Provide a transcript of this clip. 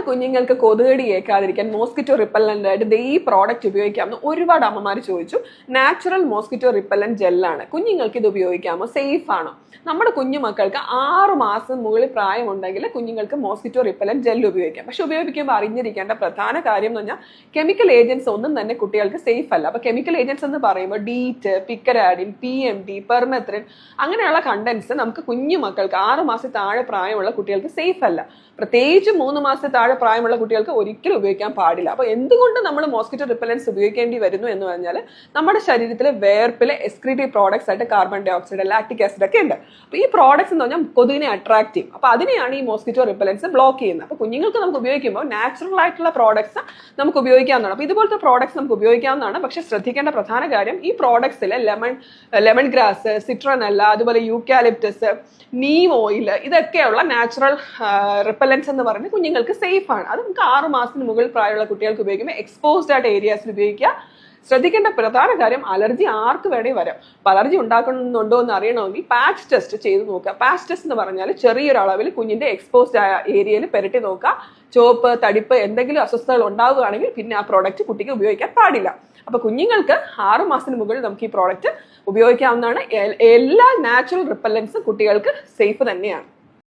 കുഞ്ഞുങ്ങൾക്ക് കൊതുകടി ഏൽക്കാതിരിക്കാൻ mosquito repellent ആയിട്ട് ഈ പ്രോഡക്റ്റ് ഉപയോഗിക്കാമെന്ന് ഒരുപാട് അമ്മമാർ ചോദിച്ചു. നാച്ചുറൽ മോസ്കിറ്റോ റിപ്പല്ലന്റ് ജെല്ലാണ്. കുഞ്ഞുങ്ങൾക്ക് ഇത് ഉപയോഗിക്കാമോ? സേഫ് ആണോ? നമ്മുടെ കുഞ്ഞുമക്കൾക്ക് 6 മാസം മുകളിൽ പ്രായമുണ്ടെങ്കിൽ കുഞ്ഞുങ്ങൾക്ക് മോസ്കിറ്റോ റിപ്പല്ലന്റ് ജെൽ ഉപയോഗിക്കാം. പക്ഷെ ഉപയോഗിക്കുമ്പോൾ അറിഞ്ഞിരിക്കേണ്ട പ്രധാന കാര്യം എന്ന് പറഞ്ഞാൽ കെമിക്കൽ ഏജൻസ് ഒന്നും തന്നെ കുട്ടികൾക്ക് സേഫ് അല്ല. അപ്പൊ കെമിക്കൽ ഏജൻസ് എന്ന് പറയുമ്പോൾ ഡീറ്റ്, പിക്കരാഡിൻ, PMD, പെർമെത്രിൻ അങ്ങനെയുള്ള കണ്ടന്റ്സ് നമുക്ക് കുഞ്ഞുമക്കൾക്ക് 6 മാസത്തിൽ താഴെ പ്രായമുള്ള കുട്ടികൾക്ക് സേഫ് അല്ല. പ്രത്യേകിച്ച് 3 മാസത്തിൽ താഴെ പ്രായമുള്ള കുട്ടികൾക്ക് ഒരിക്കലും ഉപയോഗിക്കാൻ പാടില്ല. അപ്പൊ എന്തുകൊണ്ട് നമ്മൾ മോസ്കിറ്റോ റിപ്പല്ലൻസ് ഉപയോഗിക്കേണ്ടി വരുന്നു എന്ന് പറഞ്ഞാൽ നമ്മുടെ ശരീരത്തിലെ വേർപ്പിലെ എക്സ്ക്രീറ്റീവ് പ്രോഡക്ട്സ് ആയിട്ട് carbon dioxide, lactic acid ഒക്കെ ഉണ്ട്. അപ്പൊ ഈ പ്രോഡക്ട്സ് എന്ന് പറഞ്ഞാൽ കൊതുകിനെ അട്രാക്ട് ചെയ്യും. അപ്പൊ അതിനെയാണ് ഈ മോസ്കിറ്റോ റിപ്പല്ലൻസ് ബ്ലോക്ക് ചെയ്യുന്നത്. അപ്പൊ കുഞ്ഞുങ്ങൾക്ക് നമുക്ക് ഉപയോഗിക്കുമ്പോൾ നാച്ചുറൽ ആയിട്ടുള്ള പ്രോഡക്ട്സ് നമുക്ക് ഉപയോഗിക്കാവുന്നതാണ്. അപ്പൊ ഇതുപോലത്തെ പ്രോഡക്ട്സ് നമുക്ക് ഉപയോഗിക്കാവുന്നതാണ്. പക്ഷെ ശ്രദ്ധിക്കേണ്ട പ്രധാന കാര്യം ഈ പ്രോഡക്ട്സിൽ ലെമൺ ഗ്രാസ്, സിട്രനല്ല, അതുപോലെ യൂക്കാലിപ്റ്റസ്, നീം ഓയിൽ ഇതൊക്കെയുള്ള നാച്ചുറൽ റിപ്പല്ലൻസ് എന്ന് പറയുന്നത് കുഞ്ഞുങ്ങൾക്ക് സേഫ് ആണ്. അത് നമുക്ക് 6 മാസത്തിന് മുകളിൽ പ്രായമുള്ള കുട്ടികൾക്ക് ഉപയോഗിക്കുമ്പോൾ എക്സ്പോസ്ഡ് ആയിട്ട് ഏരിയാസിൽ ഉപയോഗിക്കുക. ശ്രദ്ധിക്കേണ്ട പ്രധാന കാര്യം അലർജി ആർക്ക് വേണേ വരാം. അപ്പൊ അലർജി ഉണ്ടാക്കുന്നുണ്ടോ എന്ന് അറിയണമെങ്കിൽ പാച്ച് ടെസ്റ്റ് ചെയ്ത് നോക്കുക. പാച്ച് ടെസ്റ്റ് എന്ന് പറഞ്ഞാൽ ചെറിയൊരു അളവിൽ കുഞ്ഞിന്റെ എക്സ്പോസ്ഡ് ആയ ഏരിയയിൽ പെരട്ടി നോക്കുക. ചുവപ്പ്, തടിപ്പ് എന്തെങ്കിലും അസ്വസ്ഥതകൾ ഉണ്ടാവുകയാണെങ്കിൽ പിന്നെ ആ പ്രോഡക്റ്റ് കുട്ടിക്ക് ഉപയോഗിക്കാൻ പാടില്ല. അപ്പൊ കുഞ്ഞുങ്ങൾക്ക് 6 മാസത്തിന് മുകളിൽ നമുക്ക് ഈ പ്രോഡക്റ്റ് ഉപയോഗിക്കാവുന്നതാണ്. എല്ലാ നാച്ചുറൽ റിപ്പല്ലൻസും കുട്ടികൾക്ക് സേഫ് തന്നെയാണ്.